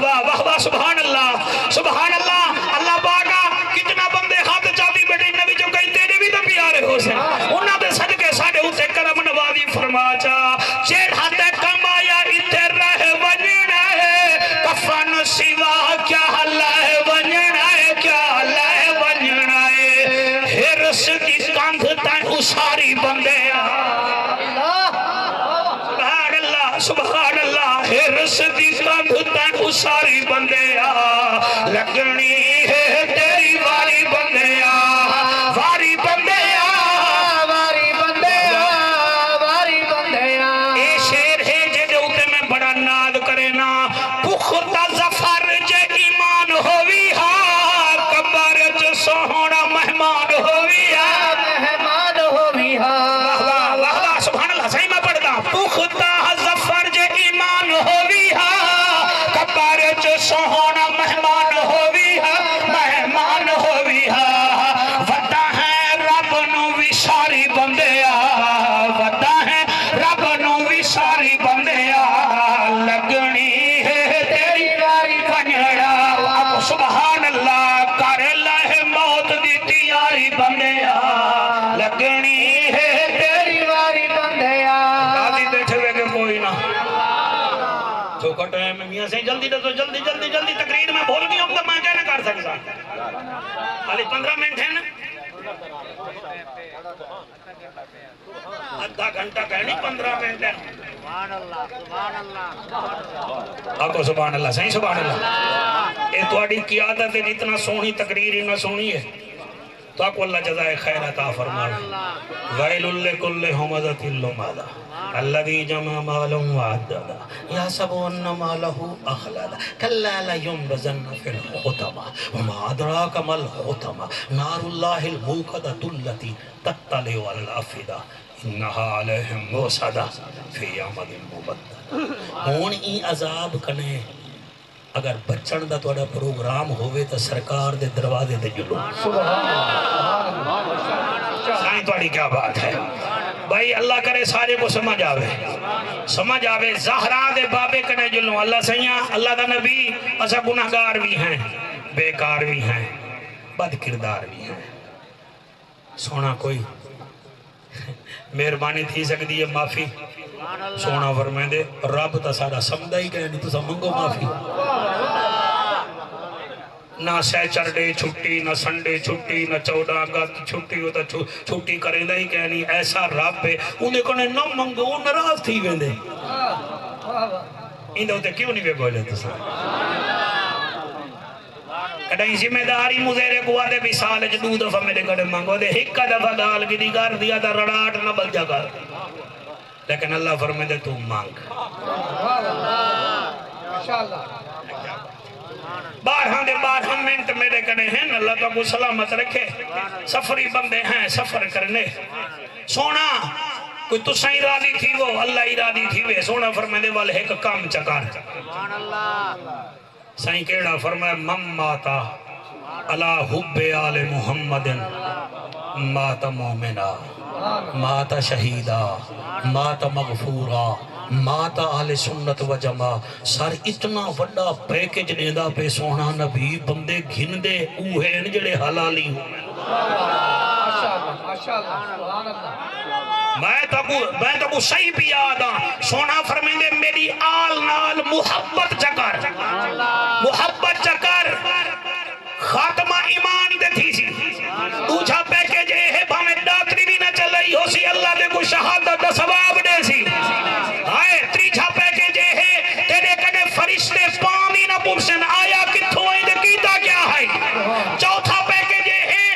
واہ واہ واہ سبحان اللہ سبحان اللہ اللہ پاکا کتنا بندے ہاتھ چاہتی بیٹھے نبی جو کہیں تیرے بھی تو پیارے ہو سے انہاں دے صدقے ساڑھے اسے کرم نوازی فرما چا چیڑ ہاتھ کمایا اتر رہے ونجنا ہے کفن سوا کیا اللہ ہے ونجنا ہے کیا اللہ ہے ونجنا ہے ہرس کی کاندھ تائیں اساری بندے سبحان اللہ ہرس دی کاندھ تائیں اساری بندے لگنی ہے تیری واری بندے واری بندے واری بندے واری بندے اے شیر ہے جے دے اوتے میں بڑا ناد کرے نا پختہ ظفر جے ایمان ہووی ہا قبر جو سوہنا مہمان ہووی ہا مہمان ہووی ہا واہ واہ واہ واہ سبحان اللہ صحیح میں پڑھتا پختہ ظفر جے ایمان ہووی ہا قبر جو سوہنا مہمان ہووی ہا مہمان ہووی ہا وڈا ہے رب نو وشاری بندیا وڈا ہے رب نو وشاری بندیا لگنی ہے تیری واری ونجڑا اب سبحان اللہ کر لہ موت دی تیاری بندیا لگنی ہے تیری واری بندے آدھی بیٹھے ہوئے کہ کوئی نہ چوکا ٹائم میں میاں سے جلدی جلدی جلدی جلدی تقریر میں بھول گئی ہوں تو میں کیا نہ کر سکتا خالی 15 منٹ ہے نا آدھا گھنٹہ کہنی 15 منٹ ہے سبحان اللہ سبحان اللہ آکو سبحان اللہ صحیح سبحان اللہ اے تو اڈی قیادت ہے اتنا سونی تقریر ہی نہ سونی ہے تو آپ کو اللہ جزائے خیر عطا فرمائے ویل لکل ہمزۃ لمزہ الذی جمع مالا وعددا یحسب ان مالہ اخلدا کلا لینبذن فی الحطمہ وما ادراک ما الحطمہ نار اللہ الموقدۃ التی تطلع علی الافئدہ انہا علیہم موصدہ فی عمد مبدل ہون ای عذاب کنے اگر بچن دا توڑا پروگرام ہوئے تا سرکار دے دروازے دے جلو سائیں توڑی کیا بات ہے بھائی اللہ کرے سارے کو سمجھ آوے زہرا دے بابے کنے جلو اللہ سیاں اللہ دا نبی اسا گناہگار بھی ہیں بیکار بھی ہیں بد کردار بھی ہیں سونا کوئی مہربانی تھی سکتی ہے معافی سونا فرمائے دے رب تا سارا سمدہ ہی کہنی تو سمنگو معافی نہ سیچر ڈے چھٹی نہ سنڈے چھٹی نہ 14 اگست چھٹی ہوتا چھٹی کریں دا ہی کہنی ایسا رب ہے انہیں کہنے نہ منگو نراز تھی ویندے اندھے ہوتے کیوں نہیں بے بولے تو سا کٹھائیں ذمہ داری مزیرے کو آدھے بھی سال جو 2 دفعہ میرے کڑے مانگو دے ہکا دفعہ دال کی دیگر دیا تھا رڑاٹ نہ بل جا کر لیکن اللہ فرمائے دے تو مانگ بارہ منٹ میرے کڑے ہیں اللہ تو کو سلامت رکھے سفری بندے ہیں سفر کرنے سونا کوئی تو سائیں ارادی تھی وہ اللہ ارادی تھی وہ سونا فرمائے دے والے ایک کام چکار سائیں کیڑا فرمائے مماتا علا حب آل محمد مات مومنہ مات شہیدہ مات مغفورہ مات آل سنت و جمع سار اتنا وڈا پیکج لیندہ پہ سونا نبی بندے گھن دے اوہے ان جڑے حلالی ہوں میں تو کو صحیح بھی آدھا سونا فرمیندے میری آل نال محبت چکر خاتمہ ایمان دے تھی سی دوجھا پیکج ہے بھامے ڈاکٹری بھی نہ چل رہی ہو سی اللہ دے کو شہادت دا ثواب دے سی آئے تریجھا پیکج ہے تیرے کنے فرشتے پانی نہ پرسن آیا کتھو آئی دے کیتا کیا ہے چوتھا پیکج ہے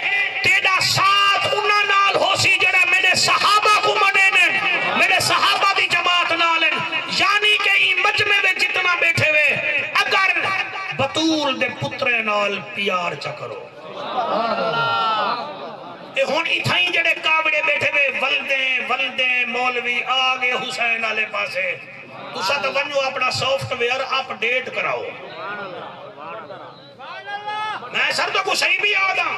تیرا ساتھ انہ نال ہو سی جڑا میرے صحابہ کو منے نے میرے صحابہ دی جماعت نالن یعنی کہ ہی مجمع میں جتنا بیٹھے ہوئے اگر بطول دے پترے نال پیار چکرو اے ہون اتھائیں جڑے کاوڑے بیٹھے ہوئے ولدیں مولوی آگے حسین آلے پاسے اسا تو ونو اپنا سافٹ ویئر اپ ڈیٹ کراؤ میں سر تو کو صحیح بھی آدھا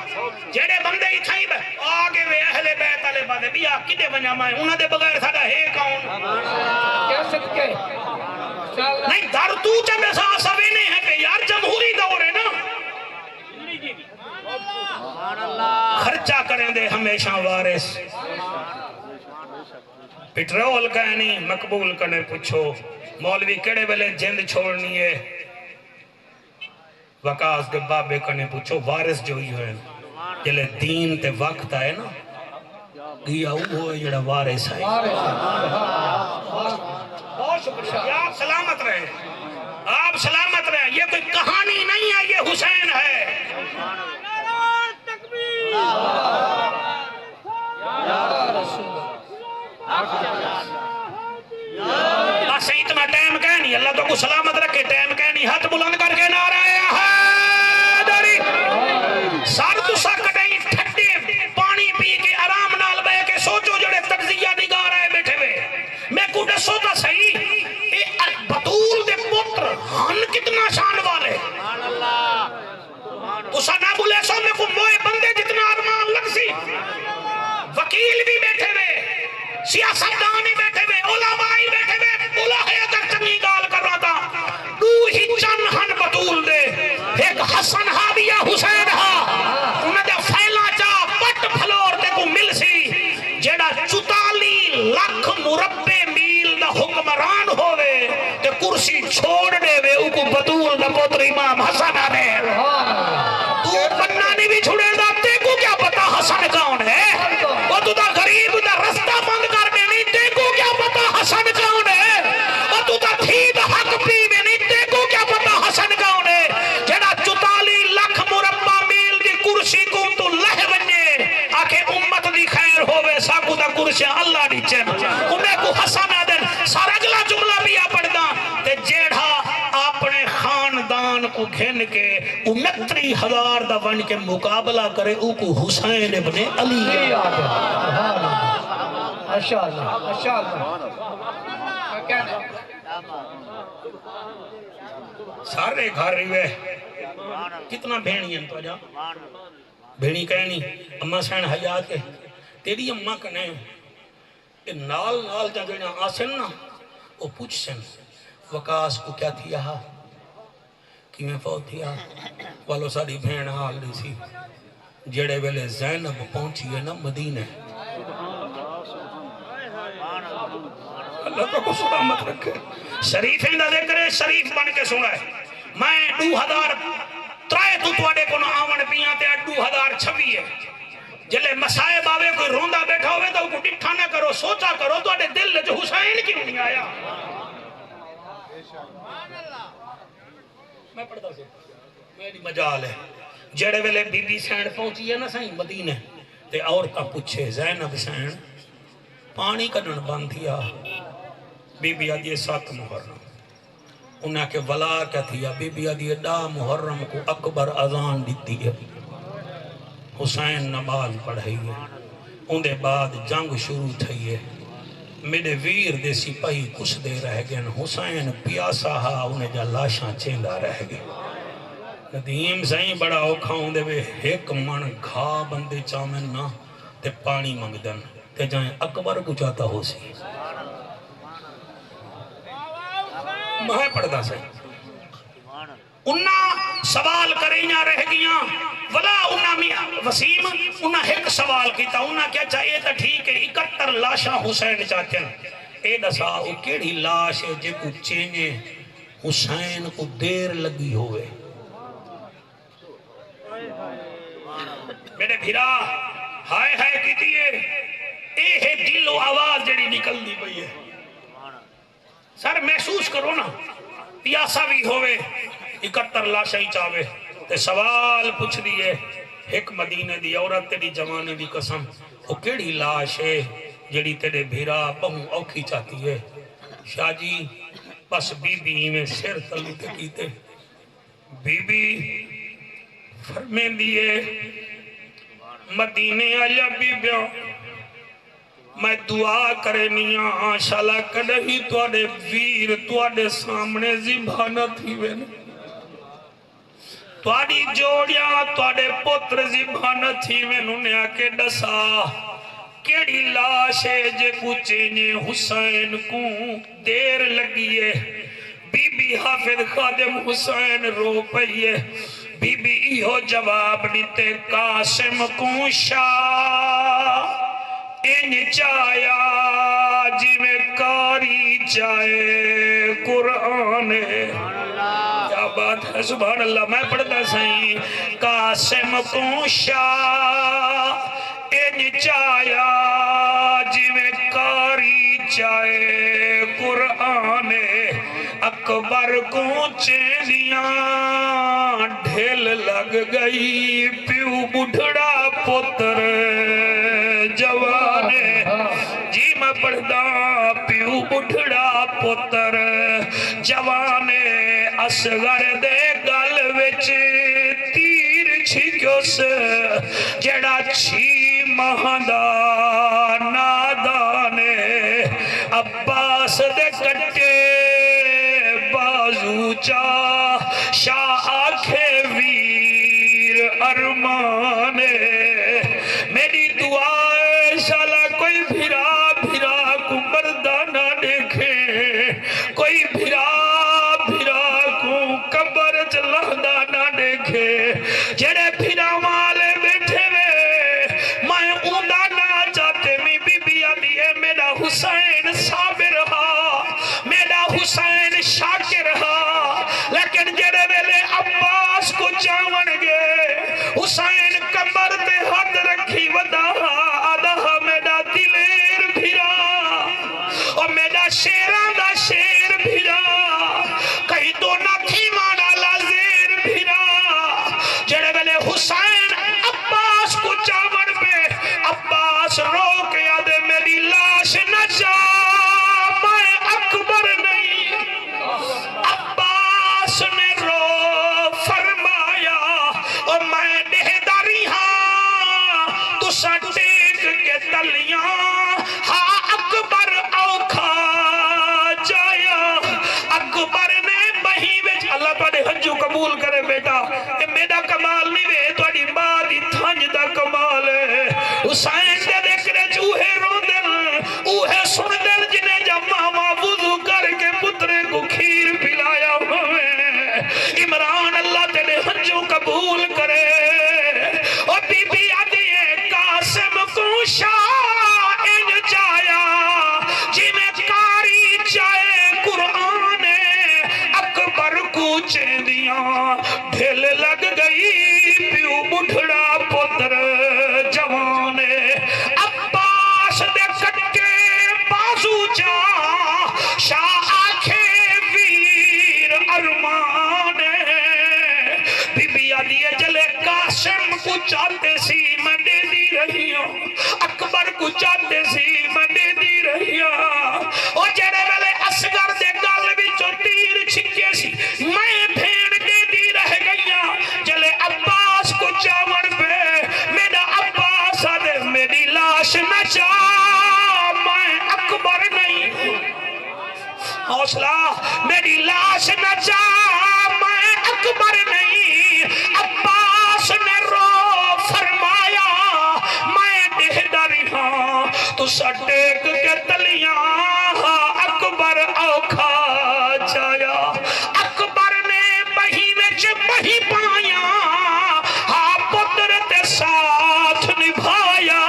جڑے بندے اتھائیں آگے وے اہل بیت آلے پاسے بھی آگ کدے بنیا مائیں انہاں دے بغیر ساڑا ہے کون کیا صدقے نہیں در تو چند ایسا سوے نہیں ہے کہ ہمیشہ وارث پٹرول کہنی مقبول کرنے پوچھو مولوی کیڑے ویلے جند چھوڑنی ہے وقاص کے بابے کرنے پوچھو وارث جو ہی ہوئے جلے دین تے وقت آئے نا گیا وہ ہے جڑا وارث آئے بہت شکریہ آپ سلامت رہے آپ سلامت رہے یہ کوئی کہانی نہیں ہے یہ حسین ہے بس اتنا ٹائم کہنی اللہ تو کو سلامت رکھے ٹائم کہنی ہاتھ بلند کر کے نعرہ حیدری سار تو سکٹیں ٹھڈے پانی پی کے آرام نال بے کے سوچو جڑے تجزیہ نگار آئے بیٹھے ہوئے میں کو ڈسو تا صحیح بطول دے پتر ہن کتنا شان والے اسا نہ بولے سو میں کو موئے بندے جتنا ارمان لگ سی وکیل بھی بیٹھے ہوئے سیاستدان بھی بیٹھے ہوئے علماء بھی بیٹھے ہوئے اللہ اگر چنگی گال کر رہا تھا دو ہی چن ہن بطول دے ایک حسن ہا بھی یا حسین ہا انہیں دے پھیلا چا پٹ پھلور تے کو مل سی جیڑا 44 لاکھ مربع میل دا حکمران ہوئے تے کرسی چھوڑ دے وے او کو بطول دا پتر امام حسن آنے تو بنانی بھی چھوڑے دا تے کو کیا پتا حسن کون ہے وہ تو دا غریب دا رستہ بند کر میں نہیں تے کو کیا پتا حسن کون ہے وہ تو دا تھی دا حق پی میں نہیں تے کو کیا پتا حسن کون ہے جیڑا 44 لاکھ مربع میل دی کرسی کو تو لہ بنجے آکے امت دی خیر ہوئے ساکو دا کرسی اللہ دی چین انہیں کو حسن آدن سارا اگلا جملہ بھی آپ پڑھ دا تے جیڑا اپنے خاندان کو گھن کے 69,000 دا ون کے مقابلہ کرے او کو حسین ابن علی ماشاءاللہ ماشاءاللہ سارے گھر ہوئے کتنا بھینی ہیں تو جا بھینی کہنی اممہ سین حیات کے تیری اممہ کنے نال نال جا جڑا آسن نا وہ پوچھ سن وقاص کو کیا تھیا کیویں فوت تھیا والو ساری بھین حال دی سی جڑے ویلے زینب پہنچی ہے نا مدینہ اللہ تو کو سلامت رکھے شریف اندہ ذکر ہے شریف بن کے سنا ہے میں 2003 تو توڑے کو نہ آون پیاں تے 2026 ہے جلے مسائب آوے کوئی روندہ بیٹھا ہوئے تو کو ڈٹھا نہ کرو سوچا کرو تو اڑے دل جو حسین کیوں نہیں آیا میں پڑھتا سے میری مجال ہے جڑے ویلے بی بی سین پہنچی ہے نا سائیں مدینہ تے عورتاں پوچھے زینب سین پانی کڈن بند تھیا بی بی آدھی 7 محرم انہیں کہ ولا کیا تھیا بی بی آدھی 10 محرم کو اکبر اذان دیتی ہے حسین نماز پڑھائی ہے اندے بعد جنگ شروع تھی ہے میرے ویر دے سپاہی کچھ دے رہ گئے حسین پیاسا ہا انہیں جا لاشاں چیندہ رہ گئے ندیم سائیں بڑا اوکھا ہوندے وے ایک من گھا بندے چامن نا تے پانی منگ دن تے جائیں اکبر کو چاہتا ہو سی میں پڑھتا سے انہا سوال کریñا رہ گیاں ولا انہا وسیم انہا ایک سوال کیتا انہا کیا چاہیے تا ٹھیک ہے 71 لاشاں حسین چاہتے ہیں اے دسا او کیڑی لاش ہے جے کو چینجے حسین کو دیر لگی ہوئے میرے بھیرا ہائے ہائے کی دیئے اے ہے دل و آواز جڑی نکل دی پئی ہے سر محسوس کرو نا پیاسا بھی ہوئے 71 لاشاں ہی چاہوے تے سوال پوچھ دیئے ایک مدینہ دی عورت تیری جوانے دی قسم وہ کیڑی لاش ہے جڑی تیرے بھیرا بہوں اوکھی چاہتی ہے شاہ جی بس بی بی میں سر تلی تکیتے بی بی فرمین دیئے مدینے آیا بی بیاں میں دعا کرنیاں شالا کڑہی توڑے ویر توڑے سامنے زبانہ تھی وین توڑی جوڑیاں توڑے پتر زبانہ تھی وین انہیں آکے ڈسا کیڑی لاشے جے کچھے حسین کو دیر لگیے بی بی حافظ خادم حسین رو پئیے بی بی ایہو جواب دیتے قاسم کو شاہ ان چایا جی میں کاری چاہے قرآن کیا بات ہے سبحان اللہ میں پڑھتا سہیں قاسم کو شاہ ان چایا جی میں کاری چاہے قرآن اکبر کو چینیاں ڈھیل لگ گئی پیو بڑھڑا پتر جوانے جی میں پڑھدا پیو بڑھڑا پتر جوانے اصغر دے گل وچ تیر چھکیو سے جڑا 6 ماہ دا نادانے عباس دے کٹے بازو چا شاہ آنکھے ویر ارمانے میری دعا ہے شالا کوئی بھیرا بھیرا کو مردانہ دیکھے کوئی بھیرا بھیرا کو قبر چلہدہ نہ دیکھے جڑے بھیرا والے بیٹھے وے میں اوندا نہ چاہتے میں بی بی آدھی ہے میرا حسین صابر ہا میرا حسین شاکر ہا لیکن جڑے ویلے عباس کو چاون گے حسین کمر تے ہاتھ رکھی ودا آدھا میرا دلیر بھیرا اور میرا شیران دا شیر بھیرا کہیں تو نہ تھی مانا لازیر بھیرا جڑے ویلے حسین عباس کو چاون پہ عباس رو کے آدھے میری لاش نہ جا میں اکبر نہیں عباس نے رو فرمایا اور میں دہداری ہاں تو سٹیک کے تلیاں ہاں اکبر اوکھا جایا اکبر نے بہی وچ اللہ پڑے حجو قبول کرے بیٹا یہ میرا کمال نہیں وے توڑی ماں دی تھنج دا کمال ہے حسین دے دیکھنے چوہے رو دل اوہے سن دل جنہیں جب ماما وضو کر کے پترے کو کھیر پلایا ہوئے عمران اللہ تیرے حجو قبول کرے اور بی بی آدھی ہے قاسم کو شاہ ان چایا جی میں کاری چاہے قرآن اکبر کو چیندیاں ڈھیل لگ گئی پیو بڑھڑا پتر جوانے عباس دے کٹے بازو جا شاہ آنکھیں ویر ارمانے بی بی آدھیے جلے قاسم کو چاہتے سی میں دے دی رہی ہوں اکبر کو چاہتے سی میں دے دی رہی ہوں اور جڑے ویلے اصغر دے گل بھی چو تیر چھکے سی میں بھیڑ دے دی رہ گئیا جلے عباس کو چاون پہ میرا عباس آدھے میری لاش نہ جا میں اکبر نہیں حوصلہ میری لاش نہ جا میں اکبر نہیں عباس نے رو فرمایا میں دہداری ہاں تو سٹیک کے تلیاں اکبر اوکھا جایا اکبر نے بہی وچ بہی پایا ہاں پتر تے ساتھ نبھایا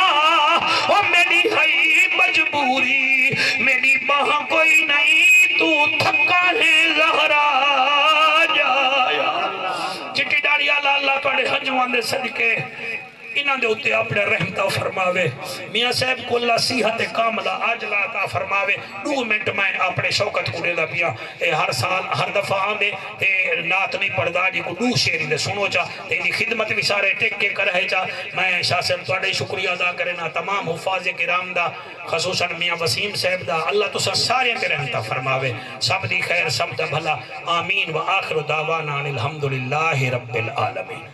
اور میری ہئی مجبوری میری باہ کوئی نہیں تو تھکا ہے زہرا جایا چٹی ڈاڑی اللہ توڑے حجوان دے صدقے انہاں دے ہوتے اپنے رحمتہ فرماوے میاں صاحب کو اللہ صحت کاملہ آجلہ عطا فرماوے 2 منٹ میں اپنے شوکت کو دے دا پیا ہر سال ہر دفعہ آندے تے نات نہیں پڑھدا جی کو 2 شیری دے سنو چا تے دی خدمت بھی سارے ٹیک کے کر ہے چا میں شاہ صاحب توڑے شکریہ ادا کرنا تمام حفاظ کرام دا خصوصاً میاں وسیم صاحب دا اللہ تو سارے کے رحمتہ فرماوے سب دی خیر سب دا بھلا آمین و آخر دعوانا الحمدللہ رب العالمین